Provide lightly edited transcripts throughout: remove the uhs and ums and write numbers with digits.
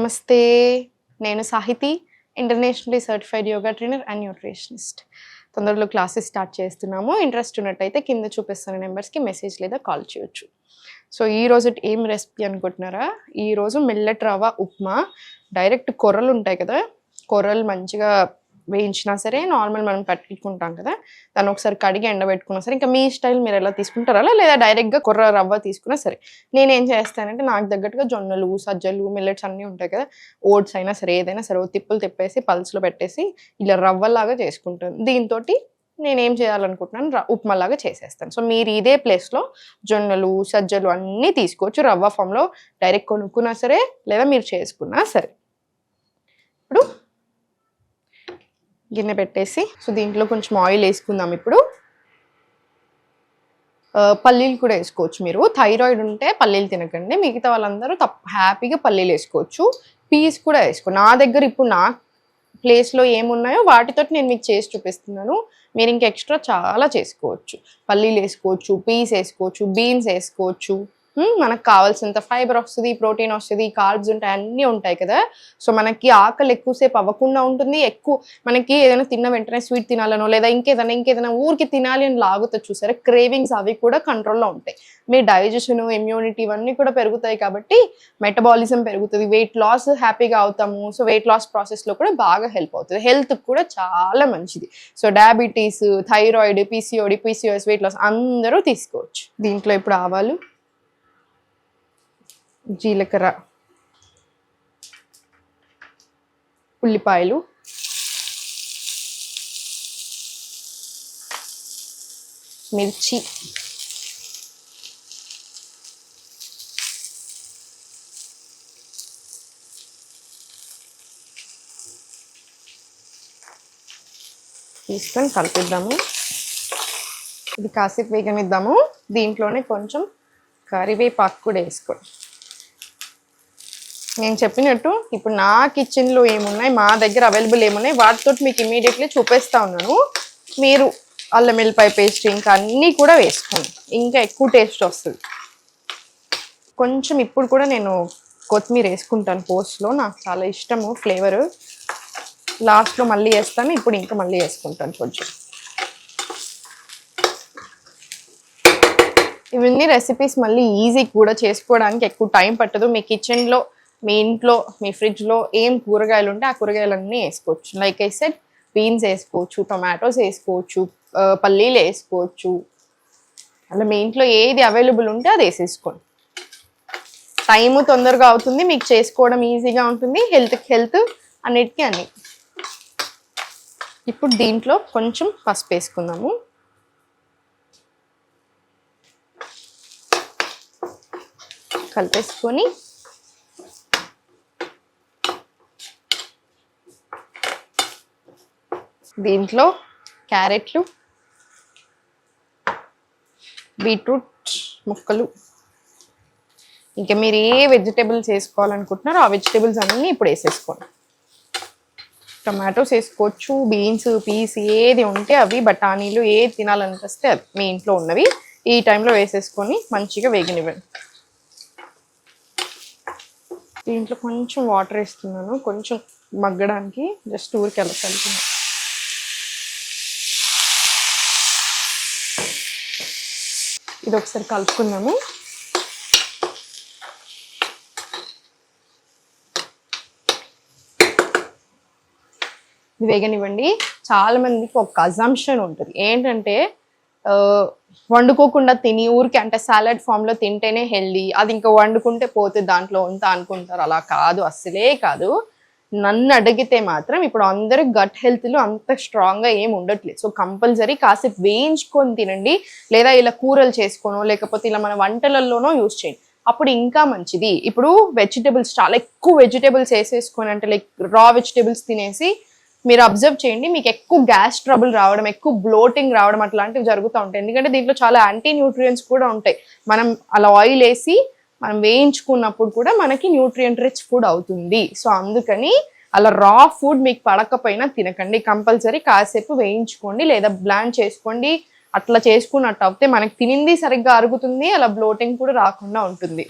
నమస్తే, నేను Sahiti, internationally certified yoga trainer and nutritionist. తొందరలో క్లాసెస్ స్టార్ట్ చేస్తున్నాము. ఇంట్రెస్ట్ ఉన్నట్టయితే కింద చూపిస్తున్న నెంబర్స్కి మెసేజ్ లేదా కాల్ చేయొచ్చు. సో ఈరోజు ఏం రెసిపీ అనుకుంటున్నారా? ఈరోజు మిల్లెట్ రవ్వ ఉప్మా. డైరెక్ట్ కొర్రలు ఉంటాయి కదా, కొర్రలు మంచిగా వేయించినా సరే, నార్మల్ మనం పట్టుకుంటాం కదా, దాన్ని ఒకసారి కడిగి ఎండబెట్టుకున్నా సరే, ఇంకా మీ స్టైల్ మీరు ఎలా తీసుకుంటారా లేదా డైరెక్ట్గా కొర్ర రవ్వ తీసుకున్నా సరే. నేనేం చేస్తానంటే నాకు తగ్గట్టుగా జొన్నలు, సజ్జలు, మిల్లెట్స్ అన్నీ ఉంటాయి కదా, ఓట్స్ అయినా సరే ఏదైనా సరే తిప్పులు తిప్పేసి పల్స్లో పెట్టేసి ఇలా రవ్వలాగా చేసుకుంటాను. దీంతో నేనేం చేయాలనుకుంటున్నాను, ఉప్మాలాగా చేసేస్తాను. సో మీరు ఇదే ప్లేస్లో జొన్నలు, సజ్జలు అన్నీ తీసుకోవచ్చు. రవ్వ ఫామ్లో డైరెక్ట్ కొనుక్కున్నా సరే లేదా మీరు చేసుకున్నా సరే. ఇప్పుడు గిన్నె పెట్టేసి సో దీంట్లో కొంచెం ఆయిల్ వేసుకుందాం. ఇప్పుడు పల్లీలు కూడా వేసుకోవచ్చు. మీరు థైరాయిడ్ ఉంటే పల్లీలు తినకండి, మిగతా వాళ్ళందరూ హ్యాపీగా పల్లీలు వేసుకోవచ్చు. పీస్ కూడా వేసుకో. నా దగ్గర ఇప్పుడు నా ప్లేస్లో ఏమున్నాయో వాటితో నేను మీకు చేసి చూపిస్తున్నాను. మీరు ఇంకా ఎక్స్ట్రా చాలా చేసుకోవచ్చు. పల్లీలు వేసుకోవచ్చు, పీస్ వేసుకోవచ్చు, బీన్స్ వేసుకోవచ్చు. మనకు కావాల్సినంత ఫైబర్ వస్తుంది, ప్రోటీన్ వస్తుంది, కార్బ్స్ ఉంటాయి, అన్నీ ఉంటాయి కదా. సో మనకి ఆకలి ఎక్కువసేపు అవ్వకుండా ఉంటుంది. ఎక్కువ మనకి ఏదైనా తిన్న వెంటనే స్వీట్ తినాలనో లేదా ఇంకేదైనా ఊరికి తినాలి అని లాగుతుంది చూసారా, క్రేవింగ్స్ అవి కూడా కంట్రోల్లో ఉంటాయి. మీ డైజెషన్, ఇమ్యూనిటీ ఇవన్నీ కూడా పెరుగుతాయి కాబట్టి మెటబాలిజం పెరుగుతుంది, వెయిట్ లాస్ హ్యాపీగా అవుతాము. సో వెయిట్ లాస్ ప్రాసెస్లో కూడా బాగా హెల్ప్ అవుతుంది, హెల్త్కి కూడా చాలా మంచిది. So diabetes, thyroid, PCOD, PCOS, weight loss అందరూ తీసుకోవచ్చు. దీంట్లో ఇప్పుడు ఆవాలు, జీలకర్ర, ఉల్లిపాయలు, మిర్చి, తీసుకొని కలిపిద్దాము. ఇది కాసేపు వేగనిద్దాము. దీంట్లోనే కొంచెం కరివేపాకు కూడా వేసుకోండి. నేను చెప్పినట్టు ఇప్పుడు నా కిచెన్లో ఏమున్నాయి, మా దగ్గర అవైలబుల్ ఏమున్నాయి వాటితో మీకు ఇమీడియట్లీ చూపిస్తూ ఉన్నాను. మీరు అల్లం వెల్లిపాయ పేస్ట్ ఇంకా అన్నీ కూడా వేసుకోండి, ఇంకా ఎక్కువ టేస్ట్ వస్తుంది. కొంచెం ఇప్పుడు కూడా నేను కొత్తిమీర వేసుకుంటాను పోస్ట్లో, నాకు చాలా ఇష్టము ఫ్లేవరు. లాస్ట్లో మళ్ళీ వేస్తాను, ఇప్పుడు ఇంకా మళ్ళీ వేసుకుంటాను కొంచెం. ఇవన్నీ రెసిపీస్ మళ్ళీ ఈజీ కూడా చేసుకోవడానికి, ఎక్కువ టైం పట్టదు. మీ కిచెన్లో, మీ ఇంట్లో, మీ ఫ్రిడ్జ్లో ఏం కూరగాయలు ఉంటే ఆ కూరగాయలన్నీ వేసుకోవచ్చు. లైక్ ఐ సెడ్, బీన్స్ వేసుకోవచ్చు, టొమాటోస్ వేసుకోవచ్చు, పల్లీలు వేసుకోవచ్చు. అలా మీ ఇంట్లో ఏది అవైలబుల్ ఉంటే అది వేసేసుకోండి. టైము తొందరగా అవుతుంది, మీకు చేసుకోవడం ఈజీగా ఉంటుంది, హెల్త్కి హెల్త్, అన్నిటికీ అన్ని. ఇప్పుడు దీంట్లో కొంచెం పసుపు వేసుకుందాము. కలిపేసుకొని దీంట్లో క్యారెట్లు, బీట్రూట్ ముక్కలు, ఇంకా మీరు ఏ వెజిటేబుల్స్ వేసుకోవాలనుకుంటున్నారో ఆ వెజిటేబుల్స్ అన్నీ ఇప్పుడు వేసేసుకోండి. టమాటోస్ వేసుకోవచ్చు, బీన్స్, పీస్ ఏది ఉంటే అవి, బఠానీలు ఏది తినాలనిపిస్తే అది మీ ఇంట్లో ఉన్నవి ఈ టైంలో వేసేసుకొని మంచిగా వేగనివ్వండి. దీంట్లో కొంచెం వాటర్ వేస్తున్నాను, కొంచెం మగ్గడానికి, జస్ట్ ఊరికి అలా కలిపి. ఇది ఒకసారి కలుపుకుందాము. వేగనివ్వండి. చాలా మందికి ఒక అజంప్షన్ ఉంటుంది ఏంటంటే, వండుకోకుండా తిని ఊరికి అంటే సాలడ్ ఫామ్లో తింటేనే హెల్దీ, అది ఇంకా వండుకుంటే పోతే దాంట్లో ఉంతా అనుకుంటారు. అలా కాదు, అస్సలే కాదు. నన్ను అడిగితే మాత్రం ఇప్పుడు అందరూ గట్ హెల్త్లో అంత స్ట్రాంగ్గా ఏమి ఉండట్లేదు. సో కంపల్సరీ కాసేపు వేయించుకొని తినండి, లేదా ఇలా కూరలు చేసుకోనో లేకపోతే ఇలా మన వంటలలోనో యూజ్ చేయండి, అప్పుడు ఇంకా మంచిది. ఇప్పుడు వెజిటేబుల్స్ చాలా ఎక్కువ వెజిటేబుల్స్ వేసేసుకొని అంటే లైక్ రా వెజిటేబుల్స్ తినేసి మీరు అబ్జర్వ్ చేయండి, మీకు ఎక్కువ గ్యాస్ ట్రబుల్ రావడం, ఎక్కువ బ్లోటింగ్ రావడం అట్లాంటివి జరుగుతూ ఉంటాయి. ఎందుకంటే దీంట్లో చాలా యాంటీ న్యూట్రియంట్స్ కూడా ఉంటాయి. మనం అలా ఆయిల్ వేసి మనం వేయించుకున్నప్పుడు కూడా మనకి న్యూట్రియంట్ రిచ్ ఫుడ్ అవుతుంది. సో అందుకని అలా రా ఫుడ్ మీకు పడకపోయినా తినకండి, కంపల్సరీ కాసేపు వేయించుకోండి లేదా బ్లాండ్ చేసుకోండి. అట్లా చేసుకున్నట్టు అయితే మనకి తినింది సరిగ్గా అరుగుతుంది, అలా బ్లోటింగ్ కూడా రాకుండా ఉంటుంది.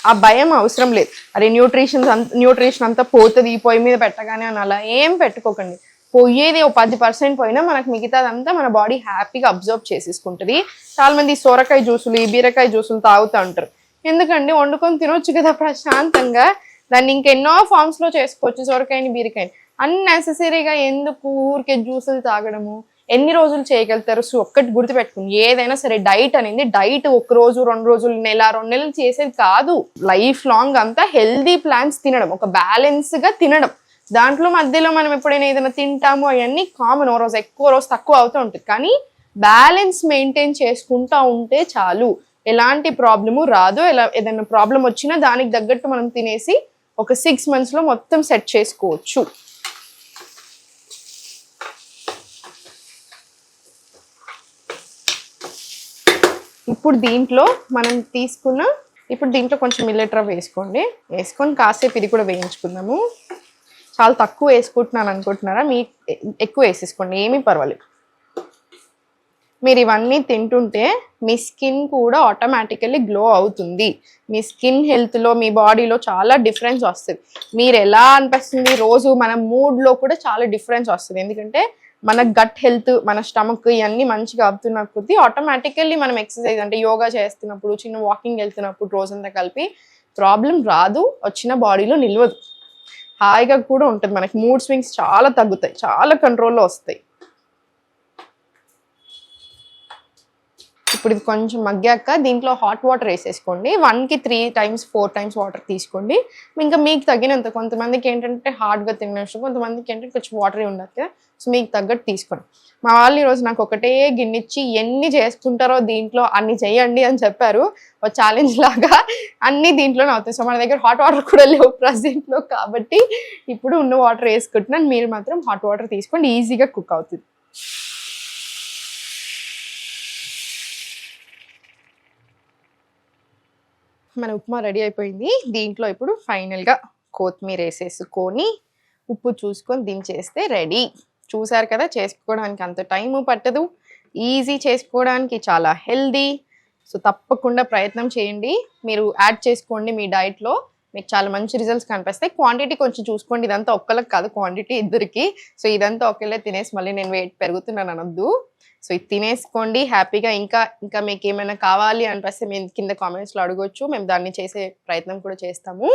ఆ భయం అవసరం లేదు. అరే న్యూట్రిషన్ అంతా పోతుంది ఈ పొయ్యి మీద పెట్టగానే అని అలా ఏం పెట్టుకోకండి. పోయేది 10% పోయినా మనకు మిగతాదంతా మన బాడీ హ్యాపీగా అబ్జర్వ్ చేసేసుకుంటుంది. చాలా మంది సొరకాయ జ్యూసులు ఈ బీరకాయ జ్యూసులు తాగుతూ ఉంటారు. ఎందుకండి, వండుకొని తినొచ్చు కదా ప్రశాంతంగా. దాన్ని ఇంకెన్నో ఫార్మ్స్ లో చేసుకోవచ్చు. సొరకాయని బీరకాయని అన్నెసెసరీగా ఎందుకు ఊరికే జ్యూసులు తాగడము? ఎన్ని రోజులు చేయగలుగుతారు? సో ఒక్కటి గుర్తుపెట్టుకుని, ఏదైనా సరే డైట్ అనేది డైట్ 1 రోజు 2 రోజులు నెల 2 నెలలు చేసేది కాదు. లైఫ్ లాంగ్ అంతా హెల్దీ ప్లాన్స్ తినడం, ఒక బ్యాలెన్స్ గా తినడం. దాంట్లో మధ్యలో మనం ఎప్పుడైనా ఏదైనా తింటాము అవన్నీ కామన్. ఓ రోజు ఎక్కువ రోజు తక్కువ అవుతూ ఉంటుంది. కానీ బ్యాలెన్స్ మెయింటైన్ చేసుకుంటా ఉంటే చాలు, ఎలాంటి ప్రాబ్లము రాదు. ఏదైనా ప్రాబ్లం వచ్చినా దానికి తగ్గట్టు మనం తినేసి ఒక 6 months లో మొత్తం సెట్ చేసుకోవచ్చు. ఇప్పుడు దీంట్లో కొంచెం మిల్లెట్ రవ్వ వేసుకోండి. వేసుకొని కాసేపు ఇది కూడా వేయించుకుందాము. చాలా తక్కువ వేసుకుంటున్నాను అనుకుంటున్నారా? మీ ఎక్కువ వేసేసుకోండి, ఏమీ పర్వాలేదు. మీరు ఇవన్నీ తింటుంటే మీ స్కిన్ కూడా ఆటోమేటికల్లీ గ్లో అవుతుంది. మీ స్కిన్ హెల్త్లో, మీ బాడీలో చాలా డిఫరెన్స్ వస్తుంది. మీరు ఎలా అనిపిస్తుంది రోజు మన మూడ్లో కూడా చాలా డిఫరెన్స్ వస్తుంది. ఎందుకంటే మన గట్ హెల్త్, మన స్టమక్ ఇవన్నీ మంచిగా అవుతున్న కొద్దీ ఆటోమేటికల్లీ మనం ఎక్సర్సైజ్ అంటే యోగా చేస్తున్నప్పుడు, చిన్న వాకింగ్ వెళ్తున్నప్పుడు రోజంతా కలిపి ప్రాబ్లం రాదు, వచ్చిన బాడీలో నిలవదు, హాయిగా కూడా ఉంటుంది. మనకి మూడ్ స్వింగ్స్ చాలా తగ్గుతాయి, చాలా కంట్రోల్లో వస్తాయి. ఇప్పుడు ఇది కొంచెం మగ్గాక దీంట్లో హాట్ వాటర్ వేసేసుకోండి. 1కి 3 times 4 times వాటర్ తీసుకోండి. ఇంకా మీకు తగినంత, కొంతమందికి ఏంటంటే హార్డ్గా తినేసి, కొంతమందికి ఏంటంటే కొంచెం వాటరీ ఉండదు కదా. సో మీకు తగ్గట్టు తీసుకోండి. మా వాళ్ళు ఈరోజు నాకు ఒకటే గిన్నెచ్చి ఎన్ని చేసుకుంటారో దీంట్లో అన్ని చేయండి అని చెప్పారు. ఒక ఛాలెంజ్ లాగా అన్ని దీంట్లోనే అవుతాయి. సో మన దగ్గర హాట్ వాటర్ కూడా లేవు ప్రజెంట్లో, కాబట్టి ఇప్పుడు ఉన్న వాటర్ వేసుకుంటున్నాను. మీరు మాత్రం హాట్ వాటర్ తీసుకోండి, ఈజీగా కుక్ అవుతుంది. మన ఉప్మా రెడీ అయిపోయింది. దీంట్లో ఇప్పుడు ఫైనల్గా కొత్తిమీర వేసేసుకొని ఉప్పు చూసుకొని దించేస్తే రెడీ. చూసారు కదా, చేసుకోవడానికి అంత టైము పట్టదు, ఈజీ చేసుకోవడానికి, చాలా హెల్దీ. సో తప్పకుండా ప్రయత్నం చేయండి, మీరు యాడ్ చేసుకోండి మీ డైట్లో, మీకు చాలా మంచి రిజల్ట్స్ కనిపిస్తాయి. క్వాంటిటీ కొంచెం చూసుకోండి, ఇదంతా ఒక్కళ్ళకి కాదు, క్వాంటిటీ ఇద్దరికి. సో ఇదంతా ఒకేలా తినేసి మళ్ళీ నేను వెయిట్ పెరుగుతున్నాను అనొద్దు. సో ఇది తినేసుకోండి హ్యాపీగా. ఇంకా మీకు ఏమైనా కావాలి అనిపిస్తే మేము కింద కామెంట్స్లో అడగొచ్చు, మేము దాన్ని చేసే ప్రయత్నం కూడా చేస్తాము.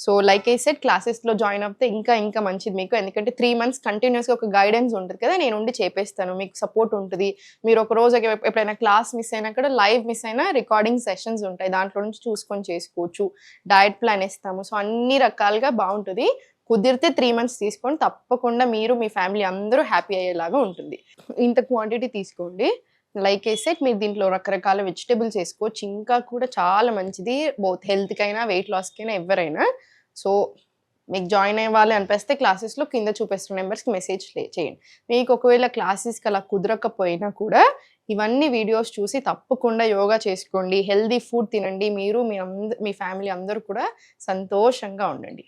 సో లైక్ ఐ సెడ్, క్లాసెస్లో జాయిన్ అవుతే ఇంకా మంచిది మీకు. ఎందుకంటే 3 months కంటిన్యూస్గా ఒక గైడెన్స్ ఉంటుంది కదా, నేను ఉండి చేపేస్తాను, మీకు సపోర్ట్ ఉంటుంది. మీరు ఒక రోజు ఎప్పుడైనా క్లాస్ మిస్ అయినా కూడా, లైవ్ మిస్ అయినా రికార్డింగ్ సెషన్స్ ఉంటాయి, దాంట్లో నుంచి చూసుకొని చేసుకోవచ్చు. డయట్ ప్లాన్ ఇస్తాము. సో అన్ని రకాలుగా బాగుంటుంది. కుదిరితే 3 months తీసుకోండి, తప్పకుండా మీరు మీ ఫ్యామిలీ అందరూ హ్యాపీ అయ్యేలాగా ఉంటుంది. ఇంత క్వాంటిటీ తీసుకోండి. లైక్ ఐ సెడ్, మీరు దీంట్లో రకరకాల వెజిటేబుల్స్ వేసుకోవచ్చు, ఇంకా కూడా చాలా మంచిది బోత్ హెల్త్కైనా వెయిట్ లాస్కైనా ఎవరైనా. సో మీకు జాయిన్ అవ్వాలి అనిపిస్తే క్లాసెస్లో కింద చూపిస్తున్న నెంబర్స్కి మెసేజ్ చేయండి. మీకు ఒకవేళ క్లాసెస్కి అలా కుదరకపోయినా కూడా ఇవన్నీ వీడియోస్ చూసి తప్పకుండా యోగా చేసుకోండి, హెల్దీ ఫుడ్ తినండి, మీరు మీ ఫ్యామిలీ అందరూ కూడా సంతోషంగా ఉండండి.